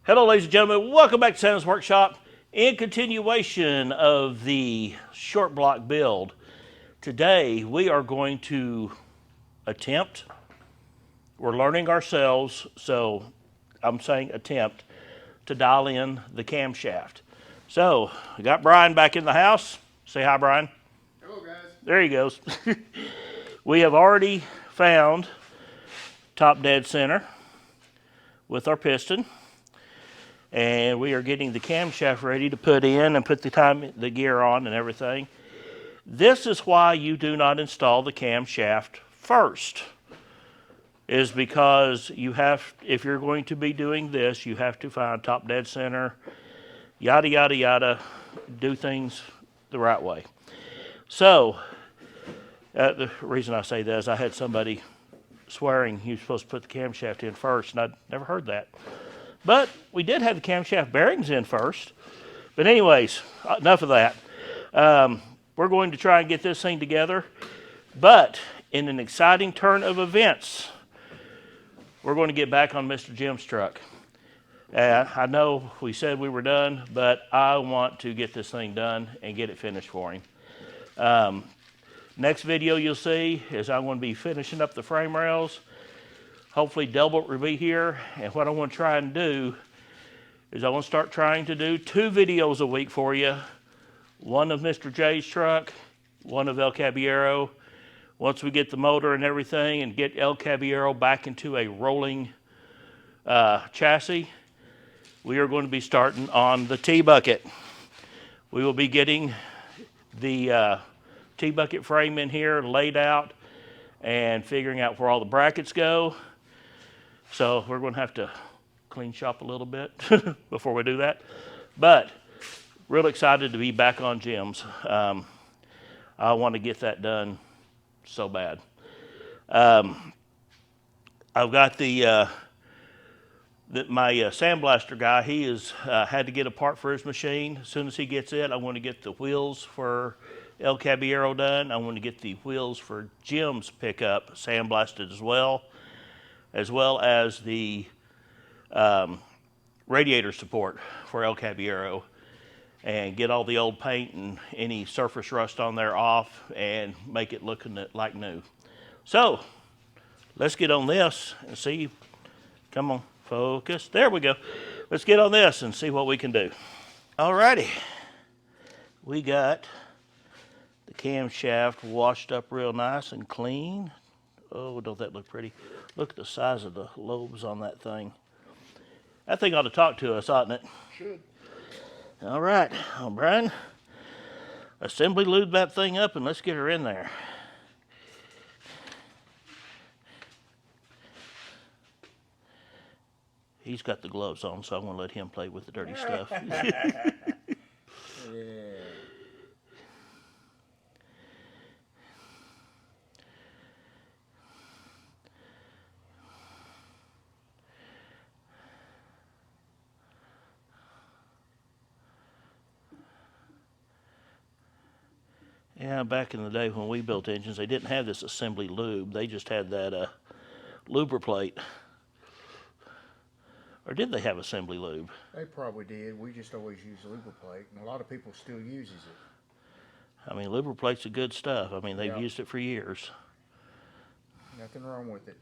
Hello, ladies and gentlemen. Welcome back to Santa's Workshop. In continuation of the short block build, today we are going to attempt, we're learning ourselves, so I'm saying attempt, to dial in the camshaft. So, we got Brian back in the house. Say hi, Brian. Hello, guys. There he goes. We have already found top dead center with our piston. And we are getting the camshaft ready to put in and put the gear on and everything. This is why you do not install the camshaft first, is because you have, if you're going to be doing this, you have to find top dead center, yada, yada, yada, do things the right way. So, the reason I say that is I had somebody swearing you're supposed to put the camshaft in first, and I'd never heard that. But we did have the camshaft bearings in first. But anyways, enough of that. We're going to try and get this thing together. But in an exciting turn of events, we're going to get back on Mr. Jim's truck. I know we said we were done, but I want to get this thing done and get it finished for him. Next video you'll see is I'm going to be finishing up the frame rails. Hopefully Delbert will be here, and what I want to try and do is I want to start trying to do 2 videos a week for you. One of Mr. J's truck, one of ElCaballero. Once we get the motor and everything and get ElCaballero back into a rolling chassis, we are going to be starting on the T-bucket. We will be getting the T-bucket frame in here laid out and figuring out where all the brackets go. So we're going to have to clean shop a little bit before we do that. But real excited to be back on Jim's. I want to get that done so bad. I've got my sandblaster guy. He has had to get a part for his machine. As soon as he gets it, I want to get the wheels for ElCaballero done. I want to get the wheels for Jim's pickup sandblasted as well as the radiator support for ElCaballero, and get all the old paint and any surface rust on there off and make it looking like new. So let's get on this and see. Come on, focus. There we go. Let's get on this and see what we can do. Alrighty, we got the camshaft washed up real nice and clean. Oh, don't that look pretty? Look at the size of the lobes on that thing. That thing ought to talk to us, oughtn't it? Should. All right, Brian. Assembly lube that thing up and let's get her in there. He's got the gloves on, so I'm going to let him play with the dirty stuff. Yeah. Yeah, back in the day when we built engines, they didn't have this assembly lube. They just had that luber plate. Or did they have assembly lube? They probably did. We just always use lubriplate, and a lot of people still uses it. I mean, lubriplate's a good stuff. I mean, they've used it for years. Nothing wrong with it.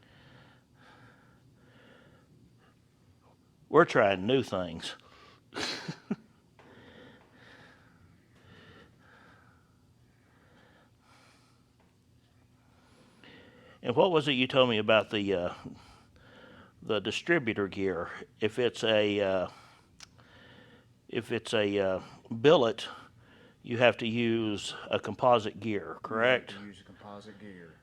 We're trying new things. And what was it you told me about the distributor gear? If it's a billet, you have to use a composite gear, correct? You have to use a composite gear.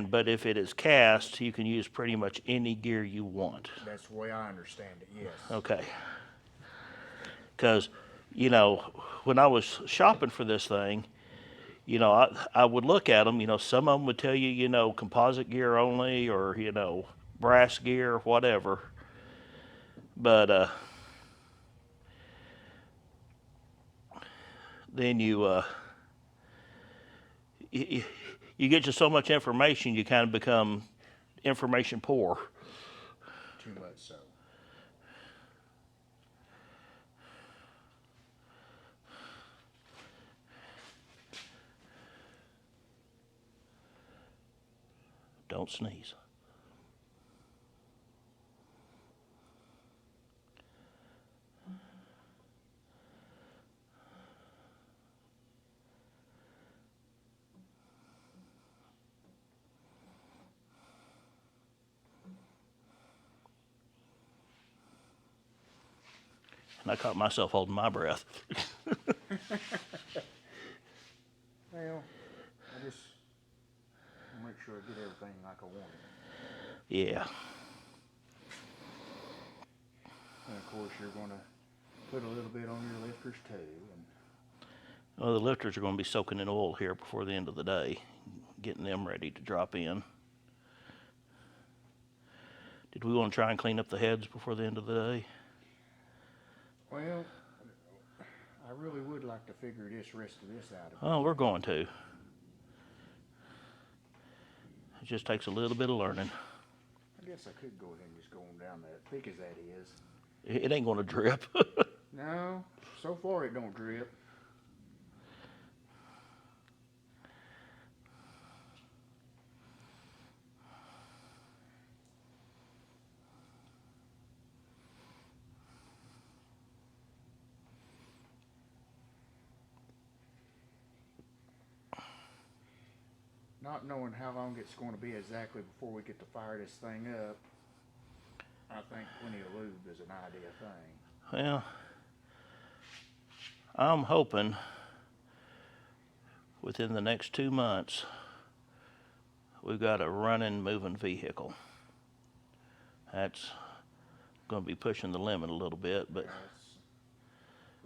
But if it is cast, you can use pretty much any gear you want. That's the way I understand it. Yes. Okay. Because, when I was shopping for this thing, I would look at them, some of them would tell you, composite gear only, or, brass gear, whatever. But then you get just so much information, you kind of become information poor. Too much so. Don't sneeze. And I caught myself holding my breath. Well, I just make sure I get everything like I want it. Yeah. And of course, you're going to put a little bit on your lifters too. And Well, the lifters are going to be soaking in oil here before the end of the day, getting them ready to drop in. Did we want to try and clean up the heads before the end of the day? well, I really would like to figure this rest of this out. Oh, we're going to. It just takes a little bit of learning. I guess I could go ahead and just go on down that, thick as that is. It ain't going to drip. No, so far it don't drip. Not knowing how long it's going to be exactly before we get to fire this thing up, I think plenty of lube is an idea thing. Well, I'm hoping within the next 2 months we've got a running, moving vehicle. That's going to be pushing the limit a little bit, but That's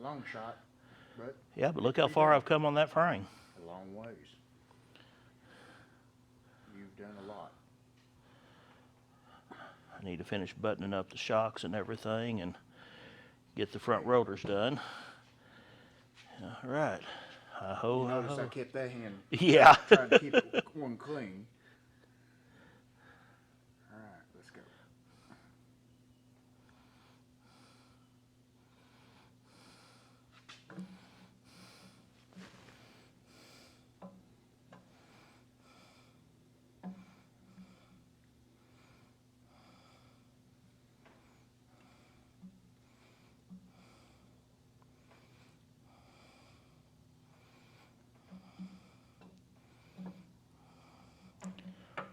a long shot, but yeah, but look how far I've come on that frame. a long ways. You've done a lot. I need to finish buttoning up the shocks and everything and get the front rotors done. All right. You notice I kept that hand Yeah. trying to keep one clean. All right, let's go.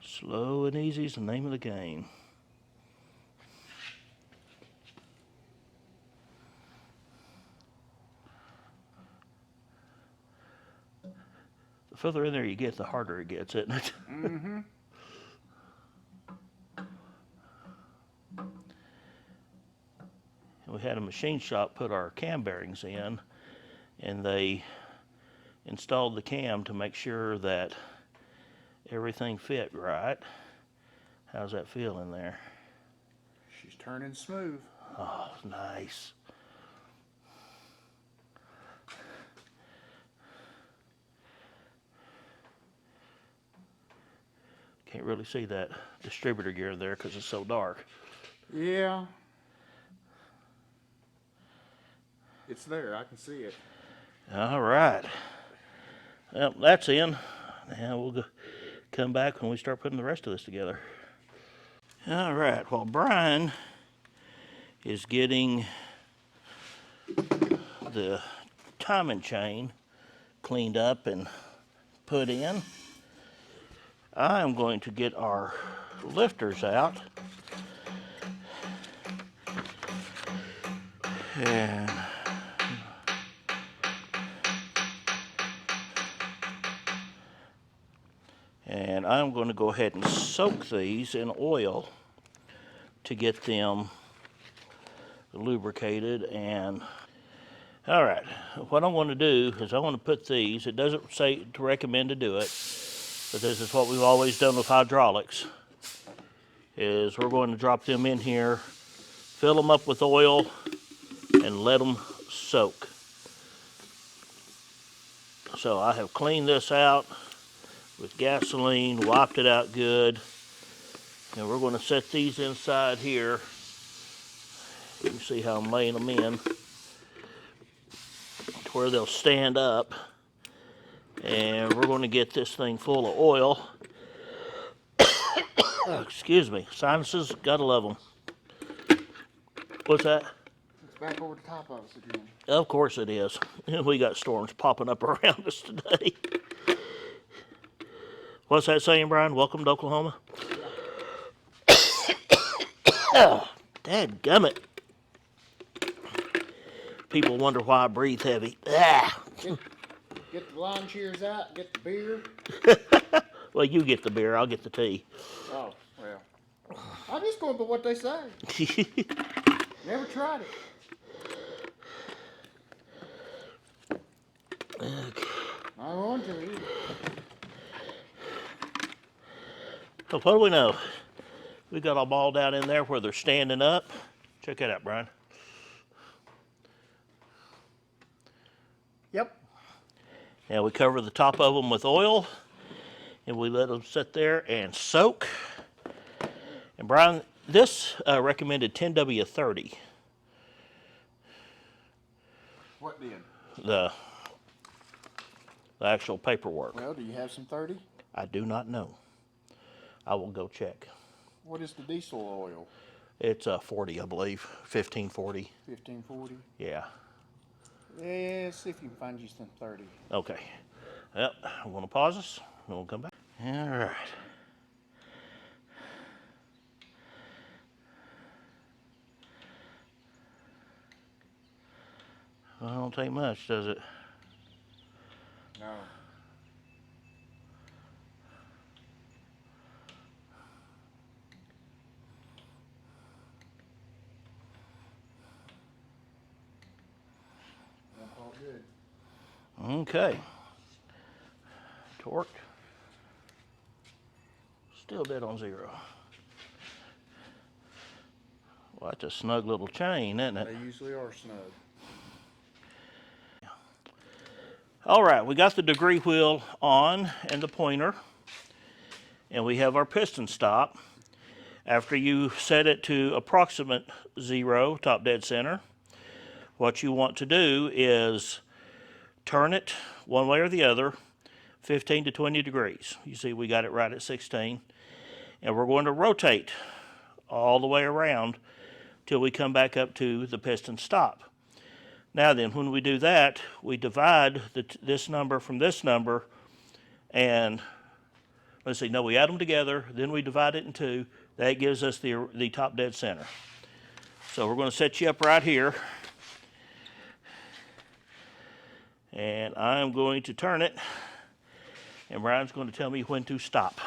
Slow and easy is the name of the game. The further in there you get, the harder it gets, isn't it? Mm-hmm. We had a machine shop put our cam bearings in, and they installed the cam to make sure that everything fit right. How's that feel in there? She's turning smooth. Oh, nice. Can't really see that distributor gear there because it's so dark. Yeah. It's there, I can see it. All right. Well, that's in. Now we'll go come back when we start putting the rest of this together. All right, while Brian is getting the timing chain cleaned up and put in, I am going to get our lifters out. And I'm going to go ahead and soak these in oil to get them lubricated. And all right, what I want to do is I want to put these, it doesn't say to recommend to do it, but this is what we've always done with hydraulics, is we're going to drop them in here, fill them up with oil, and let them soak. So I have cleaned this out with gasoline, wiped it out good, and we're going to set these inside here. You can see how I'm laying them in to where they'll stand up, and we're going to get this thing full of oil Excuse me. Sinuses, gotta love them. What's that? It's back over the top of us again. Of course it is. We got storms popping up around us today. What's that saying, Brian? Welcome to Oklahoma? Dadgummit. People wonder why I breathe heavy. Get the lawn chairs out, get the beer. Well, you get the beer, I'll get the tea. Oh, well. I'm just going by what they say. Never tried it. Okay. I want to eat. So what do we know? We got a ball down in there where they're standing up. Check that out, Brian. Yep. And we cover the top of them with oil, and we let them sit there and soak. And Brian, this recommended 10W30. What did? The actual paperwork. Well, do you have some 30? I do not know. I will go check. What is the diesel oil? It's 40, I believe. 1540. 1540? Yeah. Yeah, see if you can find you some 30. Okay. Yep. I'm going to pause us, and we'll come back. All right. Well, it don't take much, does it? No. All good. Okay. Torque. Still dead on zero. Well, that's a snug little chain, isn't it? They usually are snug. All right, we got the degree wheel on and the pointer, and we have our piston stop. After you set it to approximate zero, top dead center, what you want to do is turn it one way or the other, 15 to 20 degrees. You see we got it right at 16. And we're going to rotate all the way around till we come back up to the piston stop. Now then, when we do that, we divide this number from this number, and let's see, no, we add them together, then we divide it in two. That gives us the top dead center. So we're going to set you up right here, and I'm going to turn it, and Brian's going to tell me when to stop.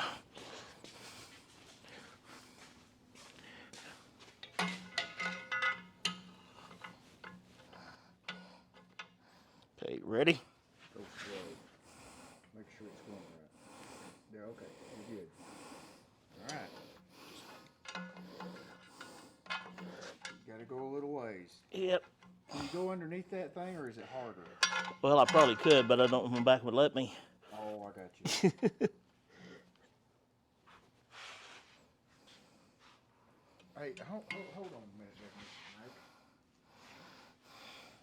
Okay, ready? Go slow. Make sure it's going right. There, okay. You're good. All right. You gotta go a little ways. Yep. Can you go underneath that thing, or is it harder? Well, I probably could, but I don't know if my back would let me. Oh, I got you. Hey, hold on a minute, Mike.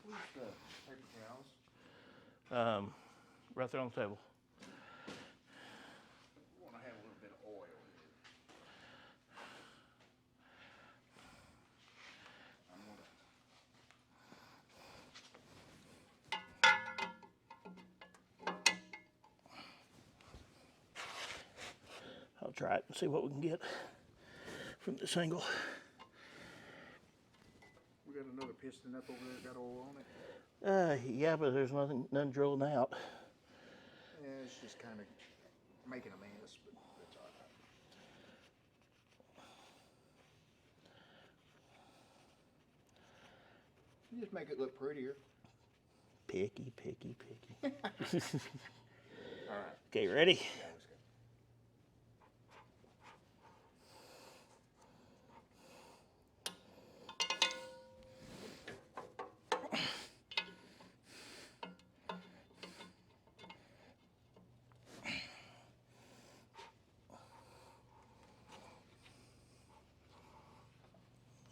Where's the paper towels? Right there on the table. We want to have a little bit of oil here. I'll try it and see what we can get from this angle. We got another piston up over there, got oil on it. Yeah, but there's none drilling out. Yeah, it's just kind of making a mess, but that's all right. You just make it look prettier. Picky, picky, picky. All right. Okay, ready? Yeah, let's go.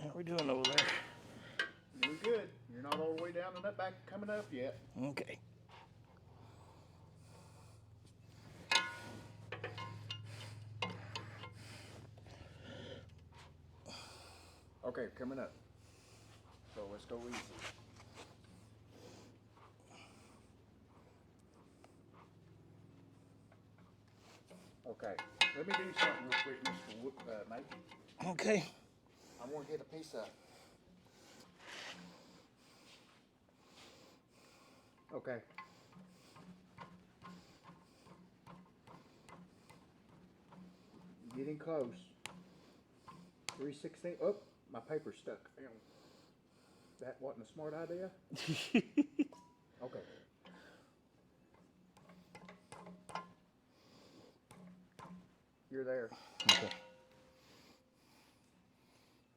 How are we doing over there? Doing good. You're not all the way down to that back coming up yet. Okay. Okay, coming up. So let's go easy. Okay, let me do something real quick, Mr. Nate. Okay. I want to get a piece of. Okay. Getting close. 3/16. Oh, my paper's stuck. That wasn't a smart idea. Okay. You're there. Okay.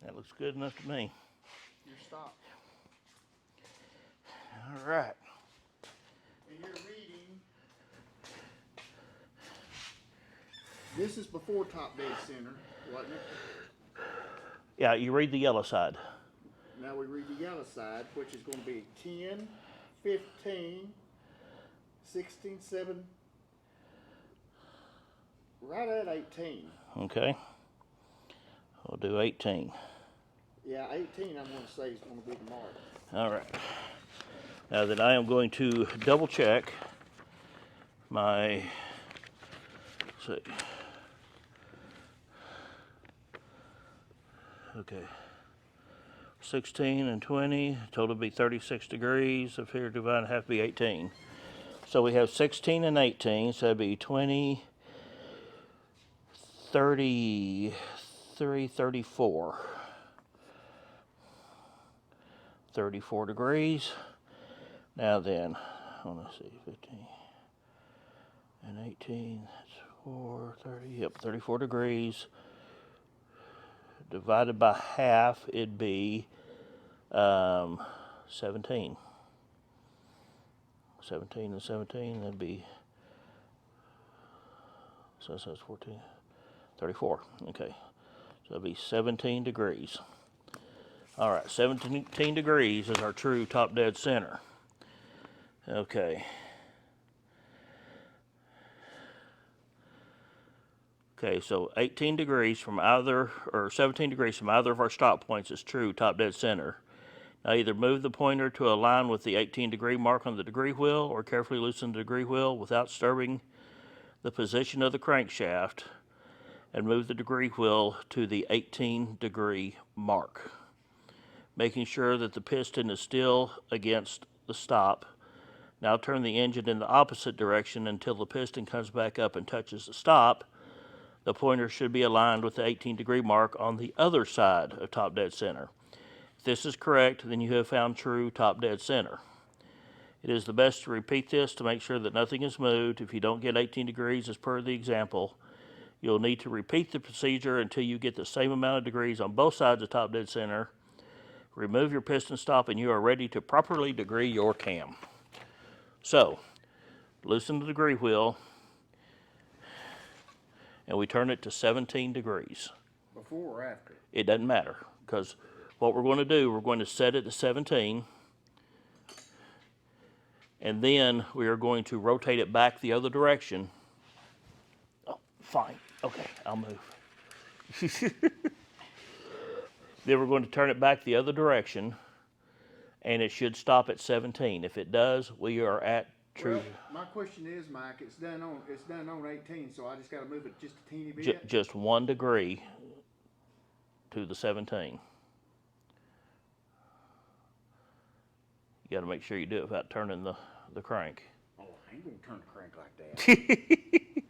That looks good enough to me. You're stopped. All right. And you're reading. This is before top dead center, wasn't it? Yeah, you read the yellow side. Now we read the yellow side, which is going to be 10, 15, 16, 7, right at 18. Okay. We'll do 18. Yeah, 18 I'm going to say is going to be the mark. All right. Now then I am going to double check my, let's see. Okay. 16 and 20, total be 36 degrees. If here divided in half be 18. So we have 16 and 18, so that'd be 20, 33, 34. 34 degrees. Now then, I want to see, 15 and 18, that's 4, 30, yep, 34 degrees. Divided by half, it'd be 17. 17 and 17, that'd be, so that's 14, 34, okay. So it'd be 17 degrees. All right, 17 degrees is our true top dead center. Okay. Okay, so 18 degrees from either, or 17 degrees from either of our stop points is true top dead center. Now either move the pointer to align with the 18 degree mark on the degree wheel or carefully loosen the degree wheel without disturbing the position of the crankshaft and move the degree wheel to the 18 degree mark, making sure that the piston is still against the stop. Now turn the engine in the opposite direction until the piston comes back up and touches the stop. The pointer should be aligned with the 18 degree mark on the other side of top dead center. If this is correct, then you have found true top dead center. It is the best to repeat this to make sure that nothing is moved. If you don't get 18 degrees as per the example, you'll need to repeat the procedure until you get the same amount of degrees on both sides of top dead center. Remove your piston stop and you are ready to properly degree your cam. So, loosen the degree wheel and we turn it to 17 degrees. Before or after? It doesn't matter, because what we're going to do, we're going to set it to 17, and then we are going to rotate it back the other direction. Oh, fine. Okay, I'll move. Then we're going to turn it back the other direction, and it should stop at 17. If it does, we are at true. Well, my question is, Mike, it's done on 18, so I just got to move it just a teeny bit. Just 1 degree to the 17. You got to make sure you do it without turning the crank. Oh, I ain't gonna turn the crank like that.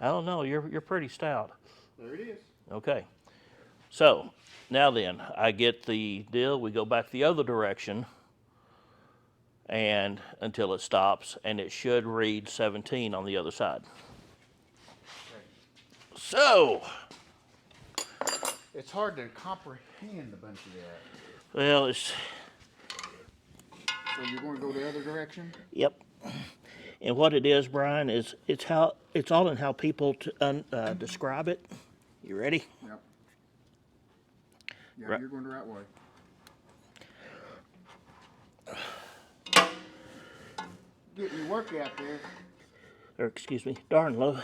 I don't know. You're pretty stout. There it is. Okay. So now then, I get the deal. We go back the other direction, and until it stops, and it should read 17 on the other side. Okay. So, it's hard to comprehend a bunch of that. well, it's, So you're going to go the other direction? yep. And what it is, Brian, is it's all in how people describe it. You ready? Yep. Yeah, Right. You're going the right way. Getting your work out there. Or excuse me, darn low.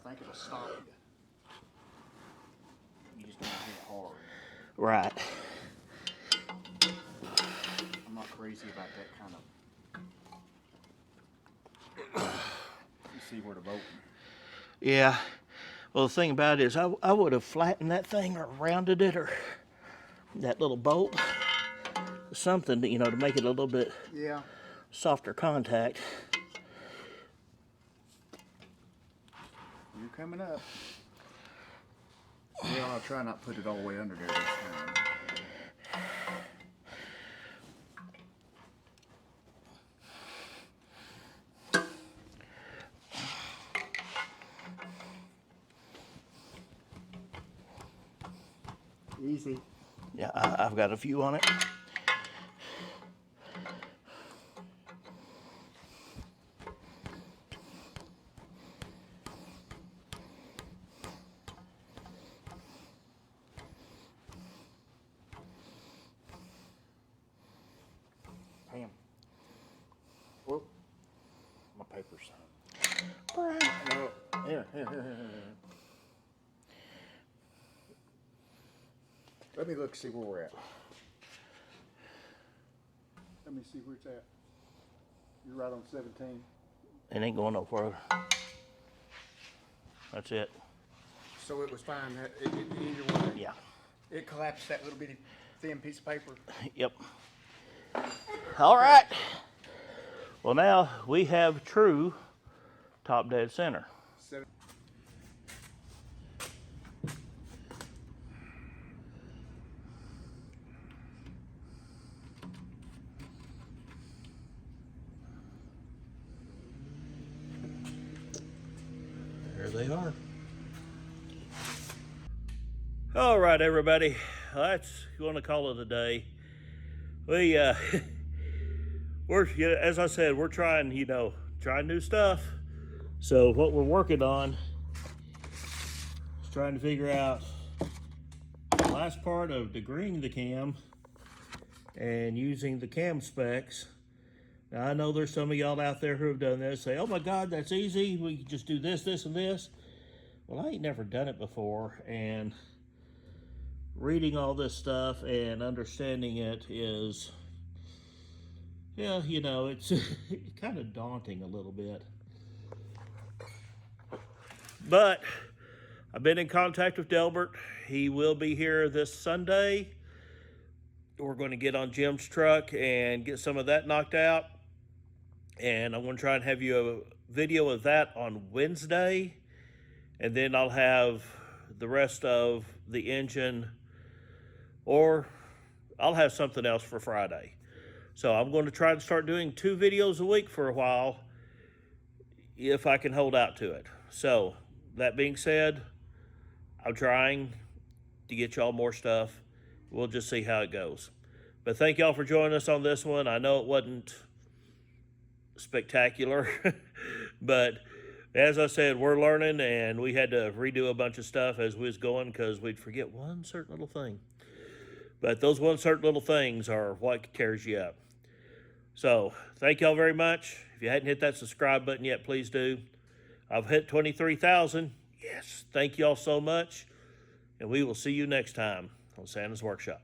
think it'll stop you. You just don't hit it hard. Right. I'm not crazy about that kind of. You see where the bolt. Yeah. Well, the thing about it is I would have flattened that thing or rounded it or that little bolt. Something, you know, to make it a little bit softer contact. You're coming up. Well, I'll try not to put it all the way under there this time. Easy. Yeah, I've got a few on it. Bam. Whoop. My paper's. No. Here. Let me look, see where we're at. Let me see where it's at. You're right on 17. It ain't going no further. That's it. So it was fine. Either way. Yeah. It collapsed that little bitty thin piece of paper. Yep. All right. Well, now we have true top dead center. There they are. All right, everybody. That's going to call it a day. We, we're, as I said, we're trying, trying new stuff. So what we're working on is trying to figure out the last part of degreeing the cam and using the cam specs. Now, I know there's some of y'all out there who have done this, say, oh my God, that's easy. We can just do this, this, and this. Well, I ain't never done it before, and reading all this stuff and understanding it is, yeah, it's kind of daunting a little bit. But I've been in contact with Delbert. He will be here this Sunday. We're going to get on Jim's truck and get some of that knocked out. And I'm going to try and have you a video of that on Wednesday. And then I'll have the rest of the engine, or I'll have something else for Friday. So I'm going to try to start doing 2 videos a week for a while, if I can hold out to it. So that being said, I'm trying to get y'all more stuff. We'll just see how it goes. But thank y'all for joining us on this one. I know it wasn't spectacular, but as I said, we're learning, and we had to redo a bunch of stuff as we was going because we'd forget one certain little thing. But those one certain little things are what tears you up. So thank y'all very much. If you hadn't hit that subscribe button yet, please do. I've hit 23,000. Yes, thank y'all so much. And we will see you next time on Santa's Workshop.